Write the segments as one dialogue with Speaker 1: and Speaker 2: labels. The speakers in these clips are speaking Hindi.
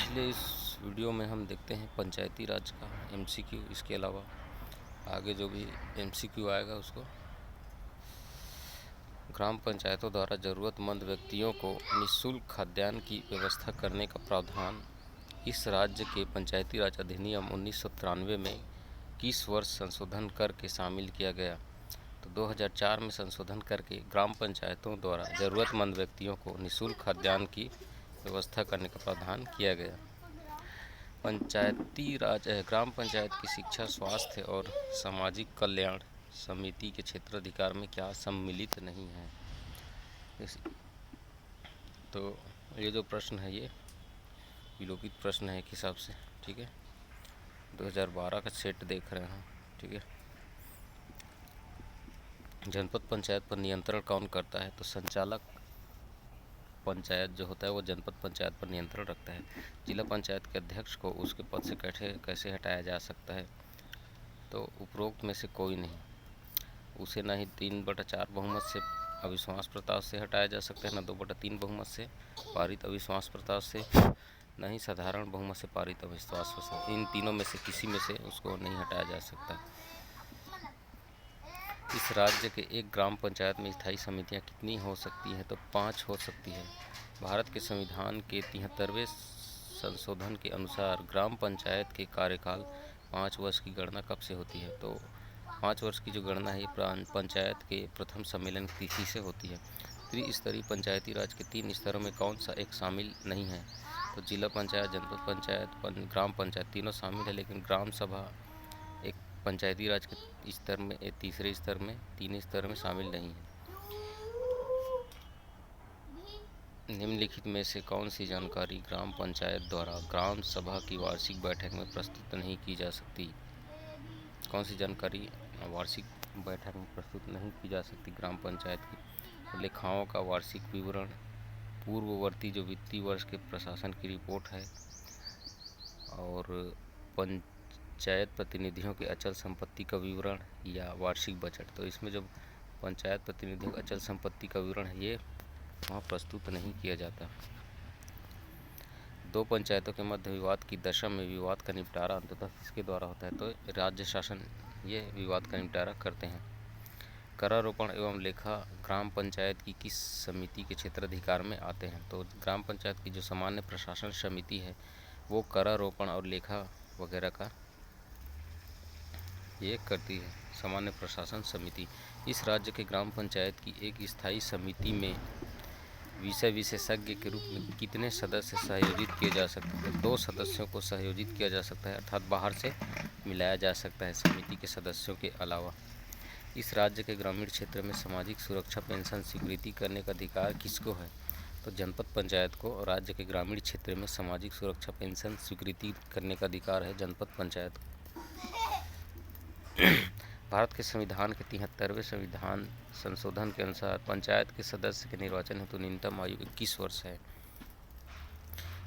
Speaker 1: इसलिए इस वीडियो में हम देखते हैं पंचायती राज का MCQ। इसके अलावा आगे जो भी MCQ आएगा उसको ग्राम पंचायतों द्वारा ज़रूरतमंद व्यक्तियों को निःशुल्क खाद्यान्न की व्यवस्था करने का प्रावधान इस राज्य के पंचायती राज अधिनियम 1993 में 21 वर्ष संशोधन करके शामिल किया गया। तो 2004 में संशोधन करके ग्राम पंचायतों द्वारा ज़रूरतमंद व्यक्तियों को निःशुल्क खाद्यान्न की व्यवस्था करने का प्रावधान किया गया। पंचायती राज ग्राम पंचायत की शिक्षा, स्वास्थ्य और सामाजिक कल्याण समिति के क्षेत्राधिकार में क्या सम्मिलित नहीं है? तो ये जो प्रश्न है ये विलोपित प्रश्न है एक हिसाब से, ठीक है। 2012 का सेट देख रहे हैं, ठीक है। जनपद पंचायत पर नियंत्रण कौन करता है? तो संचालक पंचायत जो होता है वो जनपद पंचायत पर नियंत्रण रखता है। जिला पंचायत के अध्यक्ष को उसके पद से कैसे हटाया जा सकता है? तो उपरोक्त में से कोई नहीं। उसे न ही 3/4 बहुमत से अविश्वास प्रस्ताव से हटाया जा सकता है, न 2/3 बहुमत से पारित अविश्वास प्रस्ताव से, न ही साधारण बहुमत से पारित अविश्वास से। इन तीनों में से किसी में से उसको नहीं हटाया जा सकता। इस राज्य के एक ग्राम पंचायत में स्थायी समितियां कितनी हो सकती हैं? तो 5 हो सकती है। भारत के संविधान के 73वें संशोधन के अनुसार ग्राम पंचायत के कार्यकाल 5 वर्ष की गणना कब से होती है? तो 5 वर्ष की जो गणना है पंचायत के प्रथम सम्मेलन की तिथि से होती है। त्रिस्तरीय पंचायती राज के 3 स्तरों में कौन सा एक शामिल नहीं है? तो जिला पंचायत, जनपद पंचायत, ग्राम पंचायत तीनों शामिल है, लेकिन ग्राम सभा एक पंचायती राज के स्तर में, तीसरे स्तर में, 3 स्तर में शामिल नहीं है। निम्नलिखित में से कौन सी जानकारी ग्राम पंचायत द्वारा ग्राम सभा की वार्षिक बैठक में प्रस्तुत नहीं की जा सकती? कौन सी जानकारी वार्षिक बैठक में प्रस्तुत नहीं की जा सकती ग्राम पंचायत की? लेखाओं का वार्षिक विवरण, पूर्ववर्ती जो वित्तीय वर्ष के प्रशासन की रिपोर्ट है, और पंचायत प्रतिनिधियों के अचल संपत्ति का विवरण या वार्षिक बजट। तो इसमें जो पंचायत प्रतिनिधियों का अचल संपत्ति का विवरण है ये वहाँ प्रस्तुत नहीं किया जाता। 2 पंचायतों के मध्य विवाद की दशा में विवाद का निपटारा अंततः किसके द्वारा होता है? तो राज्य शासन ये विवाद का निपटारा करते हैं। करारोपण एवं लेखा ग्राम पंचायत की किस समिति के क्षेत्राधिकार में आते हैं? तो ग्राम पंचायत की जो सामान्य प्रशासन समिति है वो करारोपण और लेखा वगैरह का ये करती है, सामान्य प्रशासन समिति। इस राज्य के ग्राम पंचायत की एक स्थायी समिति में विषय विशेषज्ञ के रूप में कितने सदस्य सहयोजित किए जा सकते हैं? 2 सदस्यों को सहयोजित किया जा सकता है, अर्थात बाहर से मिलाया जा सकता है समिति के सदस्यों के अलावा। इस राज्य के ग्रामीण क्षेत्र में सामाजिक सुरक्षा पेंशन स्वीकृति करने का अधिकार किसको है? तो जनपद पंचायत को। और राज्य के ग्रामीण क्षेत्र में सामाजिक सुरक्षा पेंशन स्वीकृति करने का अधिकार है जनपद पंचायत को। भारत के संविधान के 73वें संविधान संशोधन के अनुसार पंचायत के सदस्य के निर्वाचन हेतु न्यूनतम आयु 21 वर्ष है।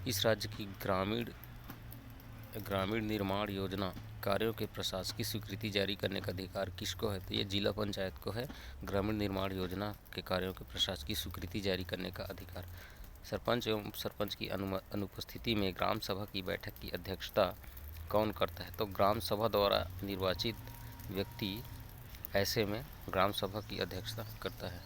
Speaker 1: इस राज्य की ग्रामीण निर्माण योजना कार्यों के प्रशासकीय स्वीकृति जारी करने का अधिकार किसको है? तो ये जिला पंचायत को है ग्रामीण निर्माण योजना के कार्यों के प्रशासकीय स्वीकृति जारी करने का अधिकार। सरपंच एवं उप सरपंच की अनुपस्थिति में ग्राम सभा की बैठक की अध्यक्षता कौन करता है? तो ग्राम सभा द्वारा निर्वाचित व्यक्ति ऐसे में ग्राम सभा की अध्यक्षता करता है।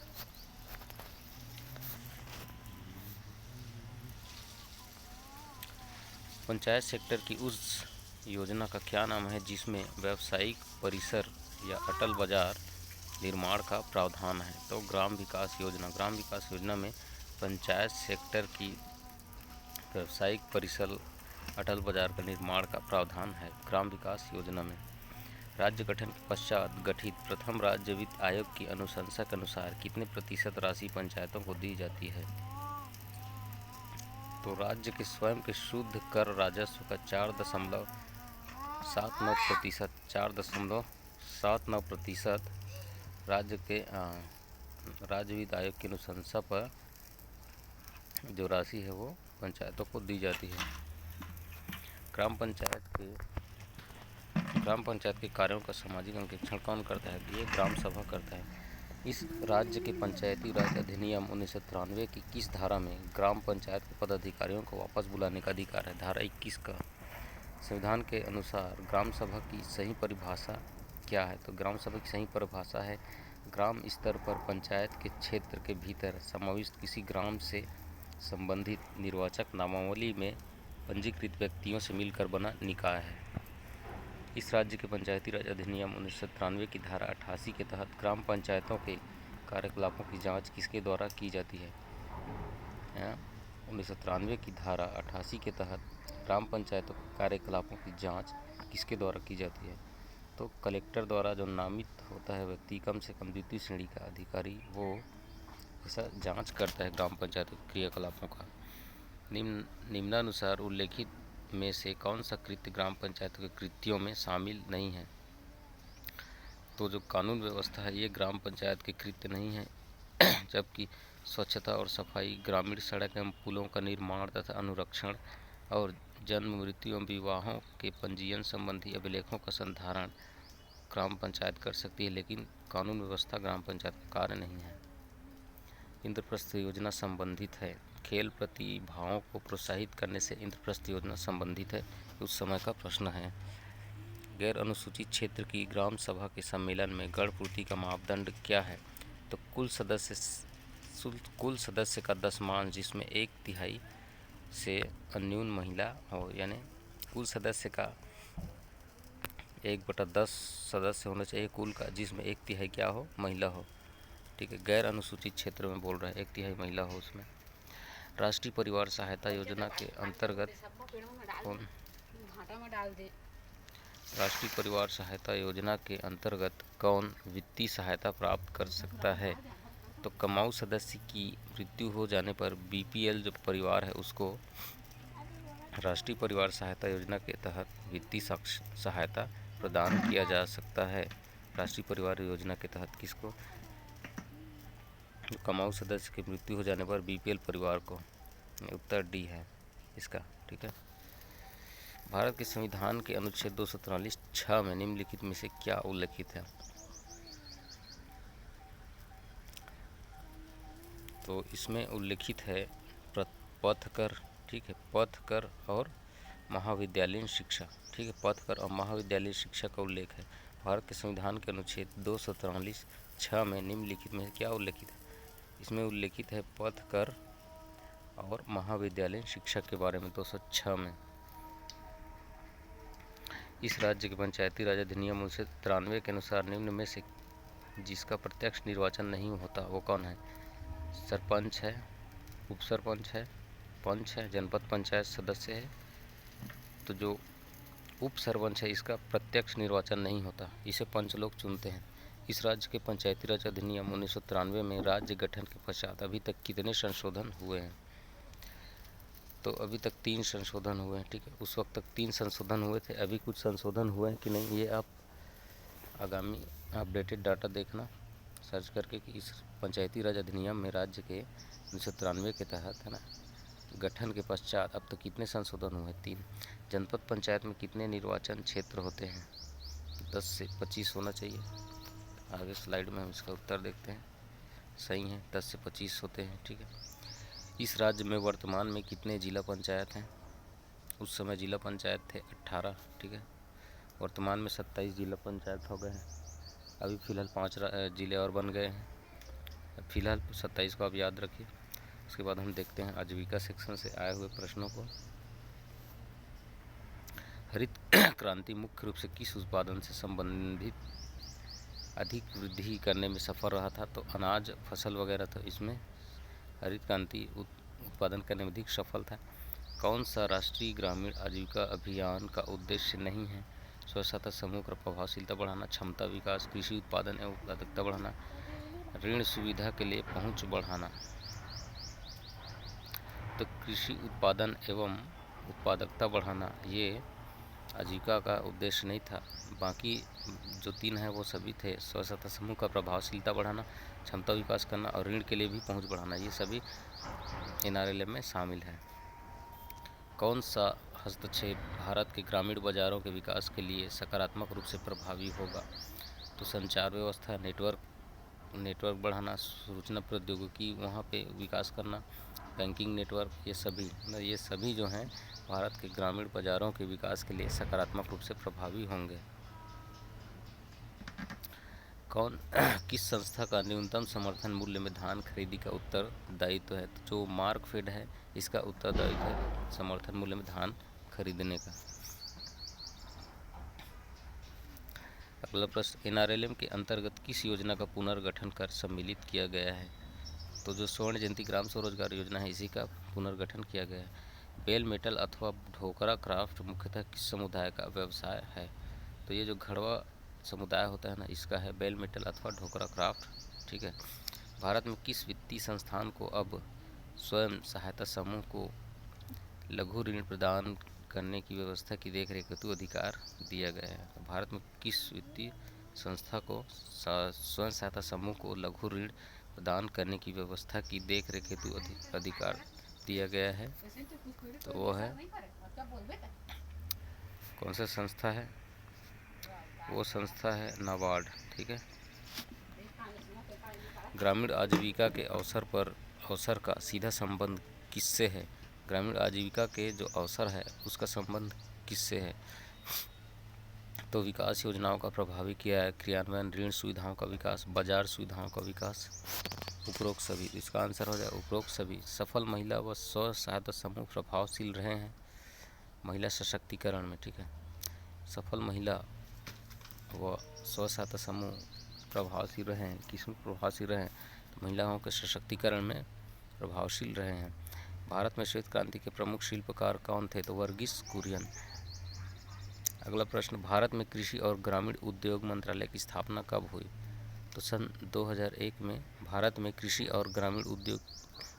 Speaker 1: पंचायत सेक्टर की उस योजना का क्या नाम है जिसमें व्यावसायिक परिसर या अटल बाजार निर्माण का प्रावधान है? तो ग्राम विकास योजना। ग्राम विकास योजना में पंचायत सेक्टर की व्यावसायिक परिसर, अटल बाजार का निर्माण का प्रावधान है ग्राम विकास योजना में। राज्य गठन के पश्चात गठित प्रथम राज्य वित्त आयोग की अनुशंसा के अनुसार कितने प्रतिशत राशि पंचायतों को दी जाती है? तो राज्य के स्वयं के शुद्ध कर राजस्व का 4.79% राज्य के राज्य वित्त आयोग की अनुशंसा पर जो राशि है वो पंचायतों को दी जाती है। ग्राम पंचायत के कार्यों का सामाजिक अंकेक्षण कौन करता है? ये ग्राम सभा करता है। इस राज्य के पंचायती राज अधिनियम 1993 की किस धारा में ग्राम पंचायत के पदाधिकारियों को वापस बुलाने का अधिकार है? धारा 21 का। संविधान के अनुसार ग्राम सभा की सही परिभाषा क्या है? तो ग्राम सभा की सही परिभाषा है ग्राम स्तर पर पंचायत के क्षेत्र के भीतर समाविष्ट किसी ग्राम से संबंधित निर्वाचक नामावली में पंजीकृत व्यक्तियों से मिलकर बना निकाय है। इस राज्य के पंचायती राज अधिनियम 1993 की धारा 88 के तहत ग्राम पंचायतों के कार्यकलापों की जांच किसके द्वारा की जाती है? 1993 की धारा 88 के तहत ग्राम पंचायतों के कार्यकलापों की जांच किसके द्वारा की जाती है? तो कलेक्टर द्वारा जो नामित होता है व्यक्ति, कम से कम द्वितीय श्रेणी का अधिकारी, वो ऐसा जांच करता है ग्राम पंचायत के क्रियाकलापों का। निम्नानुसार उल्लेखित में से कौन सा कृत्य ग्राम पंचायत के कृत्यों में शामिल नहीं है? तो जो कानून व्यवस्था है ये ग्राम पंचायत के कृत्य नहीं है, जबकि स्वच्छता और सफाई, ग्रामीण सड़क एवं पुलों का निर्माण तथा अनुरक्षण और जन्म, मृत्यु एवं विवाहों के पंजीयन संबंधी अभिलेखों का संधारण ग्राम पंचायत कर सकती है, लेकिन कानून व्यवस्था ग्राम पंचायत का कार्य नहीं है। इंद्रप्रस्थ योजना संबंधित है। खेल प्रतिभाओं को प्रोत्साहित करने से इंद्रप्रस्थ योजना संबंधित है, उस समय का प्रश्न है। गैर अनुसूचित क्षेत्र की ग्राम सभा के सम्मेलन में गण पूर्ति का मापदंड क्या है? तो कुल सदस्य का दशमांश जिसमें 1/3 से अन्यून महिला हो, यानी कुल सदस्य का 1/10 सदस्य होना चाहिए कुल का, जिसमें 1/3 क्या हो? महिला हो। ठीक है, गैर अनुसूचित क्षेत्र में बोल रहा है 1/3 महिला हो उसमें। राष्ट्रीय परिवार सहायता योजना के अंतर्गत राष्ट्रीय परिवार सहायता योजना के अंतर्गत कौन वित्तीय सहायता प्राप्त कर सकता है? तो कमाऊ सदस्य की मृत्यु हो जाने पर बीपीएल जो परिवार है उसको राष्ट्रीय परिवार सहायता योजना के तहत वित्तीय सहायता प्रदान किया जा सकता है। राष्ट्रीय परिवार योजना के तहत किसको? कमाऊ सदस्य की मृत्यु हो जाने पर बीपीएल परिवार को। उत्तर डी है इसका। ठीक है, भारत के संविधान के अनुच्छेद 243(6) में निम्नलिखित में से क्या उल्लेखित है? तो इसमें उल्लेखित है पथ कर। ठीक है, पथ कर और महाविद्यालयीन शिक्षा। ठीक है, पथ कर और महाविद्यालयीन शिक्षा का उल्लेख है। भारत के संविधान के अनुच्छेद 243(6) में निम्नलिखित में क्या उल्लेखित है? इसमें उल्लेखित है पथ कर और महाविद्यालयीन शिक्षा के बारे में 206 में। इस राज्य के पंचायती राज अधिनियम 1993 के अनुसार निम्न में से जिसका प्रत्यक्ष निर्वाचन नहीं होता वो कौन है? सरपंच है, उप सरपंच है, पंच है, जनपद पंचायत सदस्य है। तो जो उप सरपंच है इसका प्रत्यक्ष निर्वाचन नहीं होता, इसे पंच लोग चुनते हैं। इस राज्य के पंचायती राज अधिनियम 1993 में राज्य गठन के पश्चात अभी तक कितने संशोधन हुए हैं? तो अभी तक 3 संशोधन हुए हैं। ठीक है, उस वक्त तक 3 संशोधन हुए थे, अभी कुछ संशोधन हुए हैं कि नहीं ये आप आगामी अपडेटेड डाटा देखना सर्च करके कि इस पंचायती राज अधिनियम में राज्य के 1993 के तहत है ना गठन के पश्चात अब तक कितने संशोधन हुए? 3। जनपद पंचायत में कितने निर्वाचन क्षेत्र होते हैं? 10 से 25 होना चाहिए। आगे स्लाइड में हम इसका उत्तर देखते हैं। सही है, 10 से 25 होते हैं। ठीक है, इस राज्य में वर्तमान में कितने जिला पंचायत हैं? उस समय जिला पंचायत थे 18। ठीक है, वर्तमान में 27 जिला पंचायत हो गए हैं। अभी फ़िलहाल 5 जिले और बन गए हैं। फिलहाल 27 को आप याद रखिए। उसके बाद हम देखते हैं आजीविका सेक्शन से आए हुए प्रश्नों को। हरित क्रांति मुख्य रूप से किस उत्पादन से संबंधित अधिक वृद्धि करने में सफल रहा था? तो अनाज, फसल वगैरह। तो इसमें हरित क्रांति उत्पादन करने में अधिक सफल था। कौन सा राष्ट्रीय ग्रामीण आजीविका अभियान का उद्देश्य नहीं है? स्व सहायता समूह का प्रभावशीलता बढ़ाना, क्षमता विकास, कृषि उत्पादन एवं उत्पादकता बढ़ाना, ऋण सुविधा के लिए पहुंच बढ़ाना। तो कृषि उत्पादन एवं उत्पादकता बढ़ाना ये आजीविका का उद्देश्य नहीं था, बाकी जो 3 हैं वो सभी थे। स्व सहायता समूह का प्रभावशीलता बढ़ाना, क्षमता विकास करना और ऋण के लिए भी पहुंच बढ़ाना, ये सभी NRLM में शामिल है। कौन सा हस्तक्षेप भारत के ग्रामीण बाजारों के विकास के लिए सकारात्मक रूप से प्रभावी होगा? तो संचार व्यवस्था, नेटवर्क बढ़ाना, सूचना प्रौद्योगिकी वहाँ पे विकास करना, बैंकिंग नेटवर्क, ये सभी जो हैं भारत के ग्रामीण बाजारों के विकास के लिए सकारात्मक रूप से प्रभावी होंगे। किस संस्था का न्यूनतम समर्थन मूल्य में धान खरीदी का उत्तरदायित्व है? तो जो मार्कफेड है इसका उत्तरदायित्व है समर्थन मूल्य में धान खरीदने का। अगला प्रश्न, NRLM के अंतर्गत किस योजना का पुनर्गठन कर सम्मिलित किया गया है? तो जो स्वर्ण जयंती ग्राम स्वरोजगार योजना है इसी का पुनर्गठन किया गया है। बेल मेटल अथवा ढोकरा क्राफ्ट मुख्यतः किस समुदाय का व्यवसाय है? तो ये जो घड़वा समुदाय होता है ना, इसका है बेल मेटल अथवा ढोकरा क्राफ्ट। ठीक है। भारत में किस वित्तीय संस्थान को अब स्वयं सहायता समूह को लघु ऋण प्रदान करने की व्यवस्था की देखरेख हेतु अधिकार दिया गया है? तो भारत में किस वित्तीय संस्था को स्वयं सहायता समूह को लघु ऋण प्रदान करने की व्यवस्था की देखरेख हेतु अधिकार दिया गया है? तो वो है, कौन सा संस्था है? वो संस्था है नाबार्ड। ठीक है। ग्रामीण आजीविका के अवसर का सीधा संबंध किससे है? ग्रामीण आजीविका के जो अवसर है उसका संबंध किससे है? तो विकास योजनाओं का प्रभावी क्रियान्वयन, ऋण सुविधाओं का विकास, बाजार सुविधाओं का विकास, उपरोक्त सभी। इसका आंसर हो जाए उपरोक्त सभी। सफल महिला व स्व सहायता समूह प्रभावशील रहे हैं महिला सशक्तिकरण में। ठीक है। सफल महिला व स्व सहायता समूह प्रभावशील रहे हैं, किसमें प्रभावशील रहे हैं? तो महिलाओं के सशक्तिकरण में प्रभावशील रहे हैं। भारत में श्वेत क्रांति के प्रमुख शिल्पकार कौन थे? तो वर्गीस कुरियन। अगला प्रश्न, भारत में कृषि और ग्रामीण उद्योग मंत्रालय की स्थापना कब हुई? तो सन 2001 में भारत में कृषि और ग्रामीण उद्योग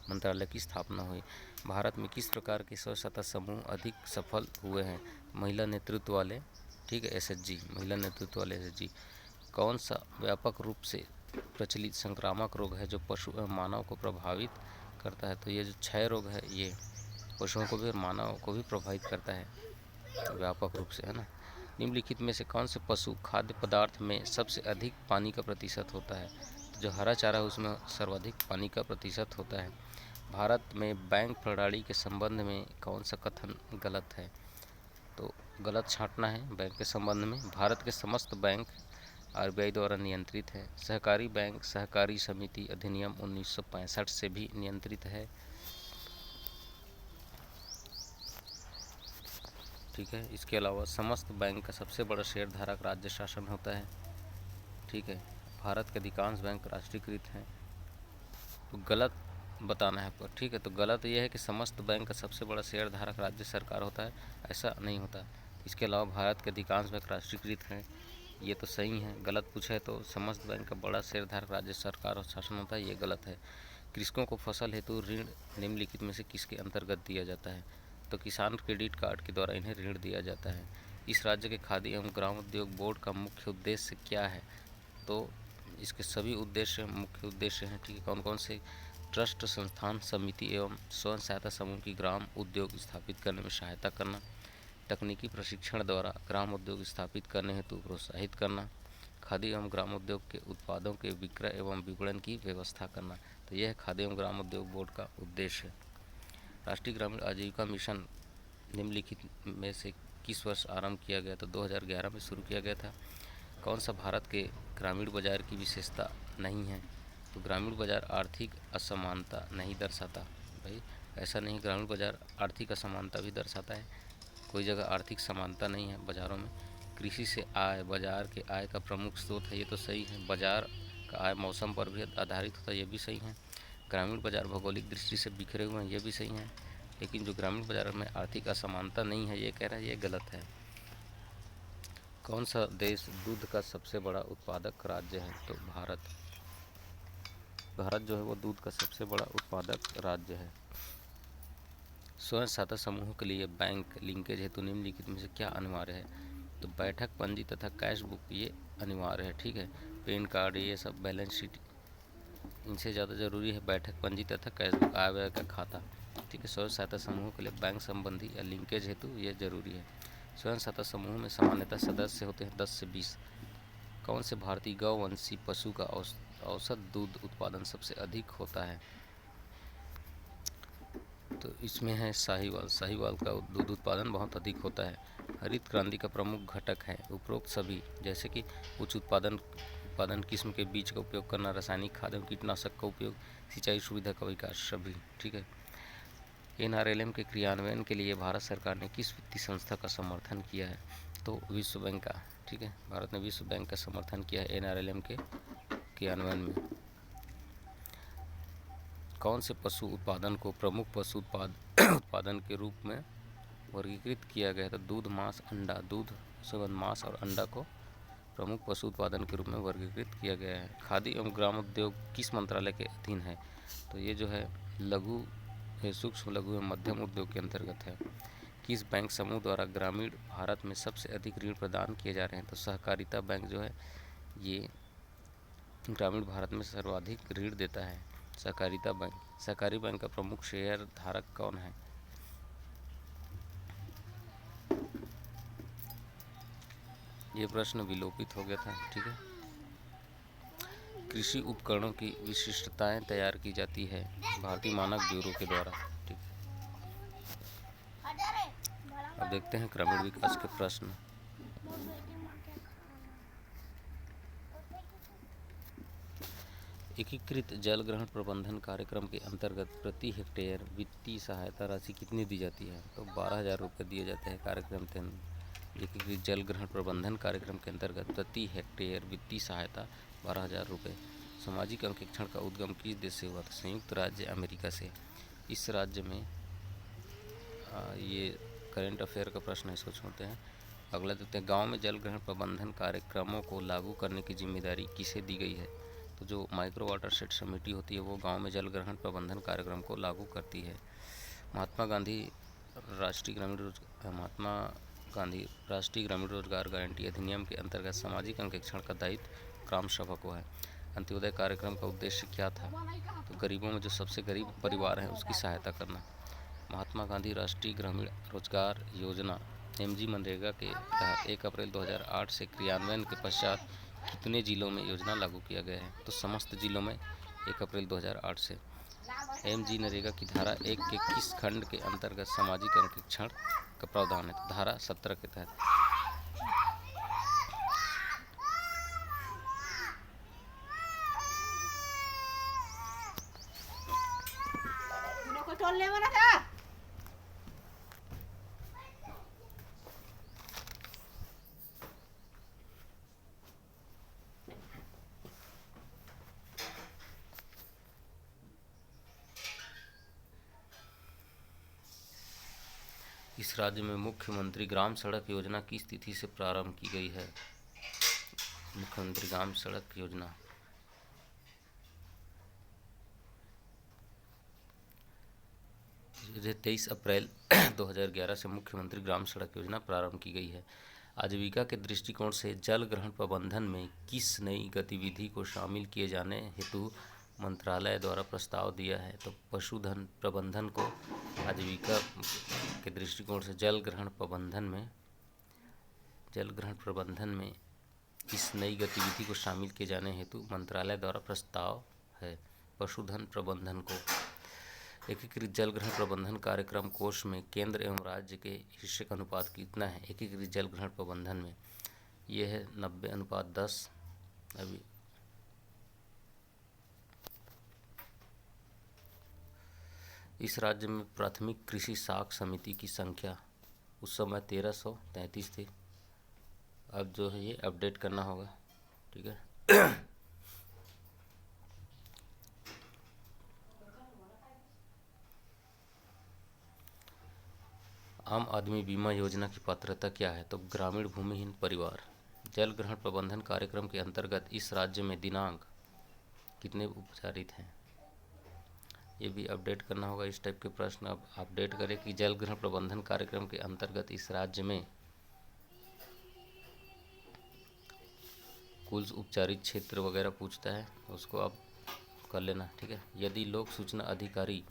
Speaker 1: मंत्रालय की स्थापना हुई। भारत में किस प्रकार के स्व सहायता समूह अधिक सफल हुए हैं? महिला नेतृत्व वाले। ठीक है, SHG, महिला नेतृत्व वाले SHG। कौन सा व्यापक रूप से प्रचलित संक्रामक रोग है जो पशु एवं मानव को प्रभावित करता है? तो ये जो क्षय रोग है ये पशुओं को भी और मानव को भी प्रभावित करता है व्यापक रूप से, है ना। निम्नलिखित में से कौन से पशु खाद्य पदार्थ में सबसे अधिक पानी का प्रतिशत होता है? तो जो हरा चारा है उसमें सर्वाधिक पानी का प्रतिशत होता है। भारत में बैंक प्रणाली के संबंध में कौन सा कथन गलत है? तो गलत छांटना है बैंक के संबंध में। भारत के समस्त बैंक RBI द्वारा नियंत्रित है। सहकारी बैंक सहकारी समिति अधिनियम 1965 से भी नियंत्रित है। ठीक है। इसके अलावा समस्त बैंक का सबसे बड़ा शेयरधारक राज्य शासन होता है। ठीक है। भारत के अधिकांश बैंक राष्ट्रीयकृत हैं। तो गलत बताना है आपको। ठीक है। तो गलत ये है कि समस्त बैंक का सबसे बड़ा शेयरधारक राज्य सरकार होता है, ऐसा नहीं होता। इसके अलावा भारत के अधिकांश बैंक राष्ट्रीयकृत हैं, ये तो सही है। गलत पूछा है तो समस्त बैंक का बड़ा शेयरधारक राज्य सरकार और शासन होता है, ये गलत है। कृषकों को फसल हेतु ऋण निम्नलिखित में से किसके अंतर्गत दिया जाता है? तो किसान क्रेडिट कार्ड के द्वारा इन्हें ऋण दिया जाता है। इस राज्य के खादी एवं ग्राम उद्योग बोर्ड का मुख्य उद्देश्य क्या है? तो इसके सभी मुख्य उद्देश्य हैं। ठीक है। कौन कौन से? ट्रस्ट, संस्थान, समिति एवं स्वयं सहायता समूह की ग्राम उद्योग स्थापित करने में सहायता करना, तकनीकी प्रशिक्षण द्वारा ग्राम उद्योग स्थापित करने हेतु प्रोत्साहित करना, खादी एवं ग्राम उद्योग के उत्पादों के विक्रय एवं विपणन की व्यवस्था करना। तो यह खादी एवं ग्राम उद्योग बोर्ड का उद्देश्य है। राष्ट्रीय ग्रामीण आजीविका मिशन निम्नलिखित में से किस वर्ष आरंभ किया गया? तो 2011 में शुरू किया गया था। कौन सा भारत के ग्रामीण बाजार की विशेषता नहीं है? तो ग्रामीण बाजार आर्थिक असमानता नहीं दर्शाता। भाई ऐसा नहीं, ग्रामीण बाजार आर्थिक असमानता भी दर्शाता है। कोई जगह आर्थिक समानता नहीं है बाज़ारों में। कृषि से आय बाजार के आय का प्रमुख स्रोत है, ये तो सही है। बाजार का आय मौसम पर भी आधारित होता है, ये भी सही है। ग्रामीण बाजार भौगोलिक दृष्टि से बिखरे हुए हैं, ये भी सही है। लेकिन जो ग्रामीण बाजार में आर्थिक असमानता नहीं है ये कह रहा है, ये गलत है। कौन सा देश दूध का सबसे बड़ा उत्पादक राज्य है? तो भारत। भारत जो है वो दूध का सबसे बड़ा उत्पादक राज्य है। स्वयं सहायता समूह के लिए बैंक लिंकेज हेतु निम्नलिखित में से क्या अनिवार्य है? तो बैठक पंजी तथा कैश बुक ये अनिवार्य है। ठीक है, पैन कार्ड ये सब, बैलेंस शीट, इनसे ज़्यादा जरूरी है बैठक पंजी तथा कैश बुक, आय व्यय का खाता। ठीक है, स्वयं सहायता समूह के लिए बैंक संबंधी या लिंकेज हेतु ये जरूरी है। स्वयं सहायता समूह में सामान्यतः सदस्य होते हैं 10 से 20। कौन से भारतीय गौवंशी पशु का औसत दूध उत्पादन सबसे अधिक होता है? तो इसमें है साहीवाल। साहीवाल का दूध उत्पादन बहुत अधिक होता है। हरित क्रांति का प्रमुख घटक है उपरोक्त सभी, जैसे कि उच्च उत्पादन किस्म के बीज का उपयोग करना, रासायनिक खाद एवं कीटनाशक का उपयोग, सिंचाई सुविधा का विकास, सभी। ठीक है, NRLM के क्रियान्वयन के लिए भारत सरकार ने किस वित्तीय संस्था का समर्थन किया है? तो विश्व बैंक का। ठीक है, भारत ने विश्व बैंक का समर्थन किया है NRLM के क्रियान्वयन में। कौन से पशु उत्पादन को प्रमुख पशु उत्पादन के रूप में वर्गीकृत किया गया है? तो दूध, मांस, अंडा। दूध सेवन, मांस और अंडा को प्रमुख पशु उत्पादन के रूप में वर्गीकृत किया गया है। खादी एवं ग्रामोद्योग किस मंत्रालय के अधीन है? तो ये जो है सूक्ष्म लघु एवं मध्यम उद्योग के अंतर्गत है। किस बैंक समूह द्वारा ग्रामीण भारत में सबसे अधिक ऋण प्रदान किए जा रहे हैं? तो सहकारिता बैंक जो है ये ग्रामीण भारत में सर्वाधिक ऋण देता है, सहकारिता बैंक। सहकारी बैंक का प्रमुख शेयर धारक कौन है? ये प्रश्न विलोपित हो गया था। ठीक है, कृषि उपकरणों की विशिष्टताएं तैयार की जाती है भारतीय मानक ब्यूरो के द्वारा। ठीक है, अब देखते हैं ग्रामीण विकास के प्रश्न। एकीकृत जल ग्रहण प्रबंधन कार्यक्रम के अंतर्गत प्रति हेक्टेयर वित्तीय सहायता राशि कितनी दी जाती है? तो 12,000 रुपये दिए जाते हैं कार्यक्रम के एकीकृत जल ग्रहण प्रबंधन कार्यक्रम के अंतर्गत प्रति हेक्टेयर वित्तीय सहायता 12,000 रुपये। सामाजिक अंकेक्षण का उद्गम किस देश से हुआ था? संयुक्त राज्य अमेरिका से। इस राज्य में ये करेंट अफेयर का प्रश्न है, इसको छोड़ते हैं। अगला देखते हैं, गाँव में जल ग्रहण प्रबंधन कार्यक्रमों को लागू करने की जिम्मेदारी किसे दी गई है? तो जो माइक्रो वाटर सेट समिति होती है वो गांव में जल ग्रहण प्रबंधन कार्यक्रम को लागू करती है। महात्मा गांधी राष्ट्रीय ग्रामीण रोजगार गारंटी अधिनियम के अंतर्गत सामाजिक अंकेक्षण का दायित्व ग्राम सभा को है। अंत्योदय कार्यक्रम का उद्देश्य क्या था? तो गरीबों में जो सबसे गरीब परिवार हैं उसकी सहायता करना। महात्मा गांधी राष्ट्रीय ग्रामीण रोजगार योजना MG मनरेगा के तहत 1 अप्रैल 2008 से क्रियान्वयन के पश्चात कितने जिलों में योजना लागू किया गया है? तो समस्त जिलों में 1 अप्रैल 2008 से। MG नरेगा की धारा 1 के किस खंड के अंतर्गत सामाजिक अंकेक्षण का प्रावधान है? तो धारा 17 के तहत। इस राज्य में मुख्यमंत्री ग्राम सड़क योजना किस तिथि से प्रारंभ की गई है? मुख्यमंत्री ग्राम सड़क योजना 23 अप्रैल 2011 से मुख्यमंत्री ग्राम सड़क योजना प्रारंभ की गई है। आजीविका के दृष्टिकोण से जल ग्रहण प्रबंधन में किस नई गतिविधि को शामिल किए जाने हेतु मंत्रालय द्वारा प्रस्ताव दिया है? तो पशुधन प्रबंधन को आजीविका के दृष्टिकोण से जल ग्रहण प्रबंधन में इस नई गतिविधि को शामिल किए जाने हेतु मंत्रालय द्वारा प्रस्ताव है। पशुधन प्रबंधन को एकीकृत जल ग्रहण प्रबंधन कार्यक्रम कोष में केंद्र एवं राज्य के हिस्से का अनुपात कितना है? एकीकृत जल ग्रहण प्रबंधन में ये है 90:10। अभी इस राज्य में प्राथमिक कृषि साख समिति की संख्या उस समय 1333 थी। अब जो है ये अपडेट करना होगा। ठीक है, आम आदमी बीमा योजना की पात्रता क्या है? तो ग्रामीण भूमिहीन परिवार। जल ग्रहण प्रबंधन कार्यक्रम के अंतर्गत इस राज्य में दिनांक कितने उपचारित हैं? ये भी अपडेट करना होगा। इस टाइप के प्रश्न अब अपडेट करें कि जल ग्रहण प्रबंधन कार्यक्रम के अंतर्गत इस राज्य में कुल उपचारित क्षेत्र वगैरह पूछता है, उसको आप कर लेना, ठीक है। यदि लोक सूचना अधिकारी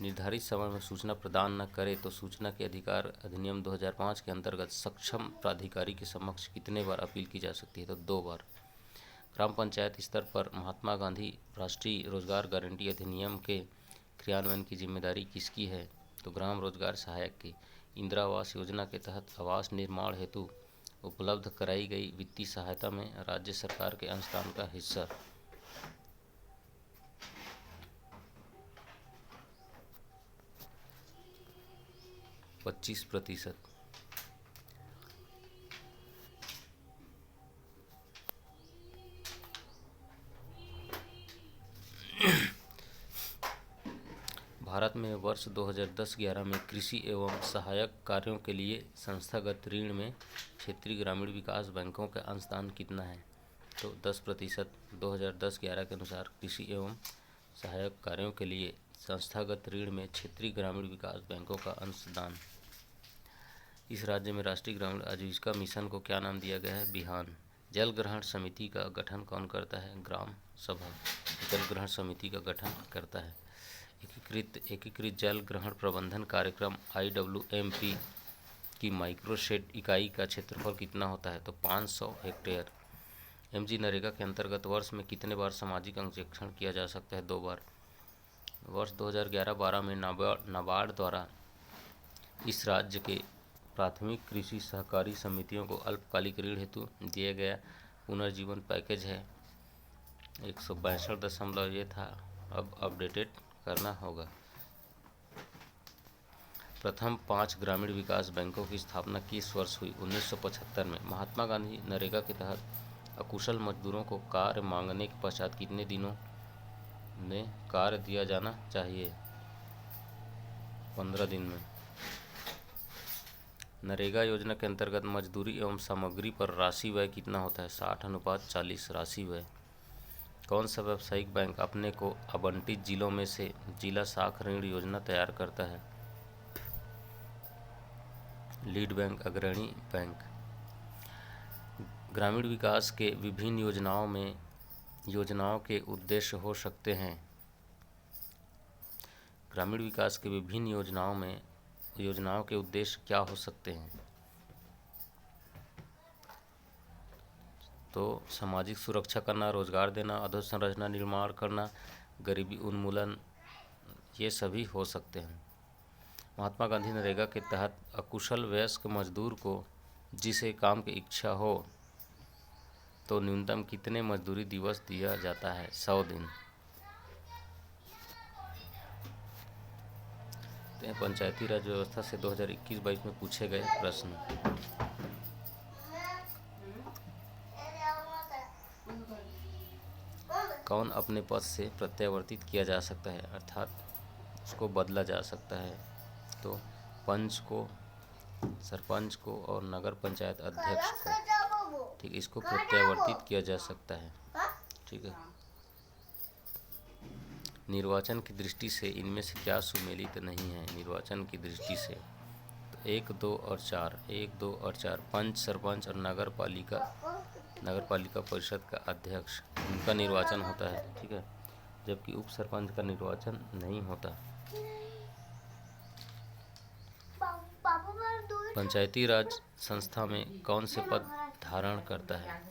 Speaker 1: निर्धारित समय में सूचना प्रदान न करे तो सूचना के अधिकार अधिनियम 2005 के अंतर्गत सक्षम प्राधिकारी के समक्ष कितने बार अपील की जा सकती है? तो 2 बार। ग्राम पंचायत स्तर पर महात्मा गांधी राष्ट्रीय रोजगार गारंटी अधिनियम के क्रियान्वयन की जिम्मेदारी किसकी है? तो ग्राम रोजगार सहायक की। इंदिरा आवास योजना के तहत आवास निर्माण हेतु उपलब्ध कराई गई वित्तीय सहायता में राज्य सरकार के अंशदान का हिस्सा 25%। भारत में वर्ष 2010-11 में कृषि एवं सहायक कार्यों के लिए संस्थागत ऋण में क्षेत्रीय ग्रामीण विकास बैंकों का अंशदान कितना है? तो 10%। 2010-11 के अनुसार कृषि एवं सहायक कार्यों के लिए संस्थागत ऋण में क्षेत्रीय ग्रामीण विकास बैंकों का अंशदान। इस राज्य में राष्ट्रीय ग्रामीण आजीविका मिशन को क्या नाम दिया गया है? बिहान। जल ग्रहण समिति का गठन कौन करता है? ग्राम सभा जल ग्रहण समिति का गठन करता है। एकीकृत जल ग्रहण प्रबंधन कार्यक्रम IWMP की माइक्रोसेट इकाई का क्षेत्रफल कितना होता है? तो 500 हेक्टेयर। MG नरेगा के अंतर्गत वर्ष में कितने बार सामाजिक अंकेक्षण किया जा सकता है? 2 बार। वर्ष 2011-12 में नाबार्ड द्वारा इस राज्य के प्राथमिक कृषि सहकारी समितियों को अल्पकालिक ऋण हेतु दिया गया पुनर्जीवन पैकेज है 162 ये था, अब अपडेटेड करना होगा। प्रथम 5 ग्रामीण विकास बैंकों की स्थापना किस वर्ष हुई? 1975 में। महात्मा गांधी नरेगा के तहत अकुशल मजदूरों को कार्य मांगने के पश्चात कितने दिनों में कार्य दिया जाना चाहिए? 15 दिन में। नरेगा योजना के अंतर्गत मजदूरी एवं सामग्री पर राशि व्यय कितना होता है? 60:40 राशि व्यय। कौन सा व्यावसायिक बैंक अपने को आवंटित जिलों में से जिला शाखा ऋण योजना तैयार करता है? लीड बैंक, अग्रणी बैंक। ग्रामीण विकास के विभिन्न योजनाओं के उद्देश्य हो सकते हैं। ग्रामीण विकास के विभिन्न योजनाओं के उद्देश्य क्या हो सकते हैं? तो सामाजिक सुरक्षा करना, रोजगार देना, अधोसंरचना निर्माण करना, गरीबी उन्मूलन, ये सभी हो सकते हैं। महात्मा गांधी नरेगा के तहत अकुशल वयस्क मजदूर को जिसे काम की इच्छा हो तो न्यूनतम कितने मजदूरी दिवस दिया जाता है? 100 दिन। पंचायती राज व्यवस्था से 2021-22 में पूछे गए प्रश्न। कौन अपने पद से प्रत्यावर्तित किया जा सकता है, अर्थात उसको बदला जा सकता है? तो पंच को, सरपंच को और नगर पंचायत अध्यक्ष को, ठीक, इसको प्रत्यावर्तित किया जा सकता है, ठीक है। निर्वाचन की दृष्टि से इनमें से क्या सुमेलित नहीं है? निर्वाचन की दृष्टि से तो 1, 2 और 4 पंच, सरपंच और नगर पालिका परिषद का अध्यक्ष, उनका निर्वाचन होता है, ठीक है, जबकि उप सरपंच का निर्वाचन नहीं होता। पंचायती राज संस्था में कौन से पद धारण करता है?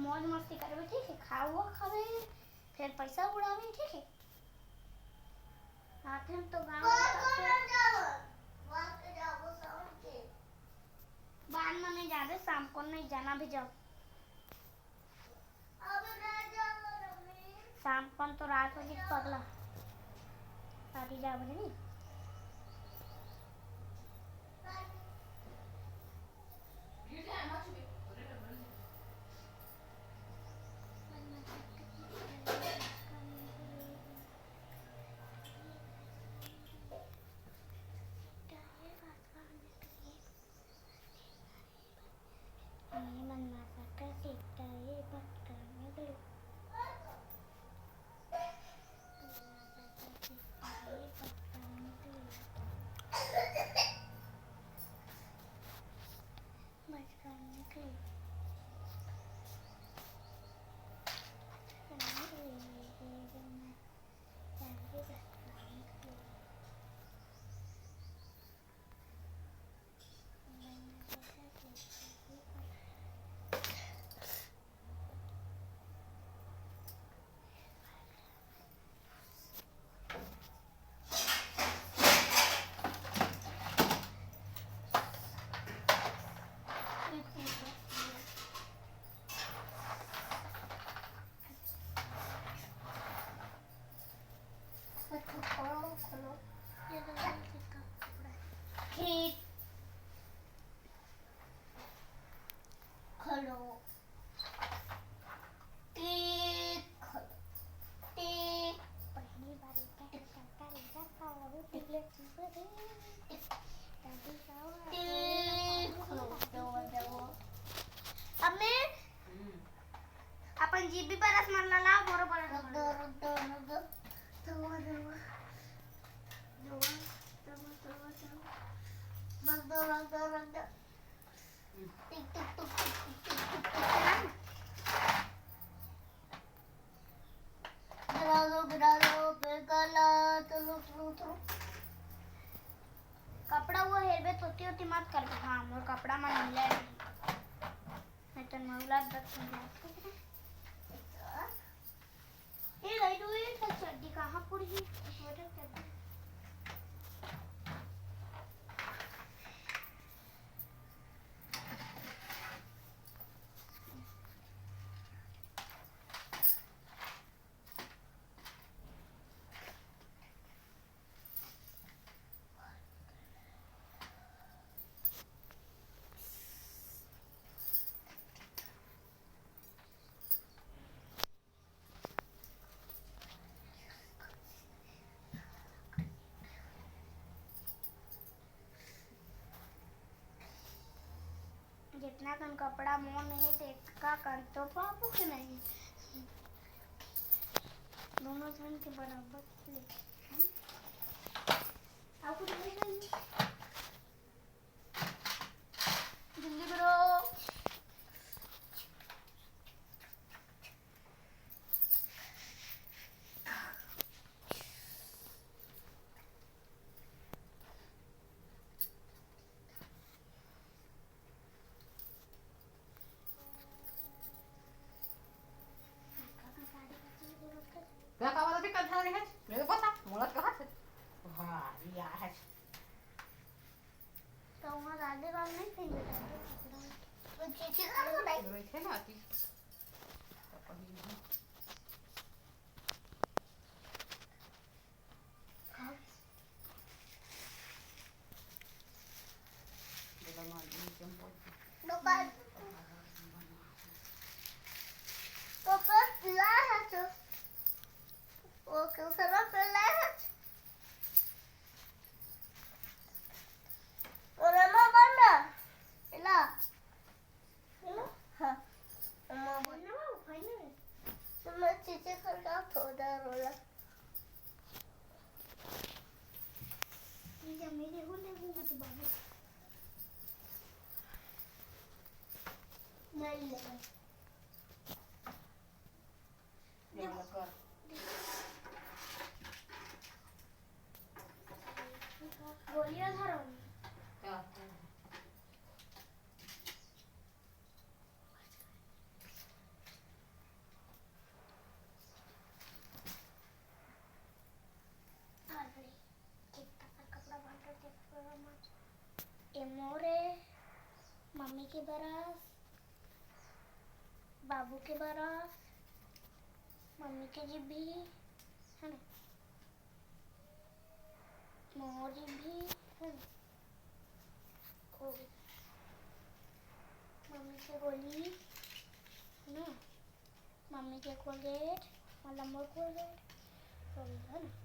Speaker 2: मौज मस्ती करबे, ठीक है, खावे फिर पैसा उड़ावे, ठीक है। आते हम तो गाँव बाद में नहीं जा रहे, शाम को नहीं जाना भी जाओ। पण एक पगला आधी जा बने नी मन माता का सीता ये बात करने दो आपण जीबी परस म्हणला बरोबर कपड़ा वो हेलमेट होती होती मत कर हाँ मोर कपड़ा मन मिला नहीं तो मौला दस ये गई तू ये चड्डी कहाँ पूरी स्वेटर चड्डी जितना कन कपड़ा मोन है देखा कर तो पापू के नहीं दोनों जन के बराबर आपको नहीं जल्दी करो
Speaker 3: Gak kamu tapi kan hari has, nggak apa mulat ke has. Wah, iya has.
Speaker 2: तो वहाँ दादी बाग नहीं थे वो चीची का तो नहीं
Speaker 3: Dua itu nanti. Dalam lagi jemput.
Speaker 2: Bukan तो फिर पिला है तो वो क्यों सारा पिला है और अम्मा बंदा पिला पिला हाँ अम्मा बंदा वो खाने में तो मैं चीज़ें करना थोड़ा रोला ये मेरे होने वो तो बाबू नहीं लगा
Speaker 3: Jangan lekor.
Speaker 2: गोलियां धरो
Speaker 3: Ya.
Speaker 2: मोरे मम्मी के बरस बाबू के बरस मम्मी के जिब्बी है ना, मोरी भी है ना, मम्मी से बोली है ना, मम्मी के कोलगेट, मतलब मोर कोलगेट है ना।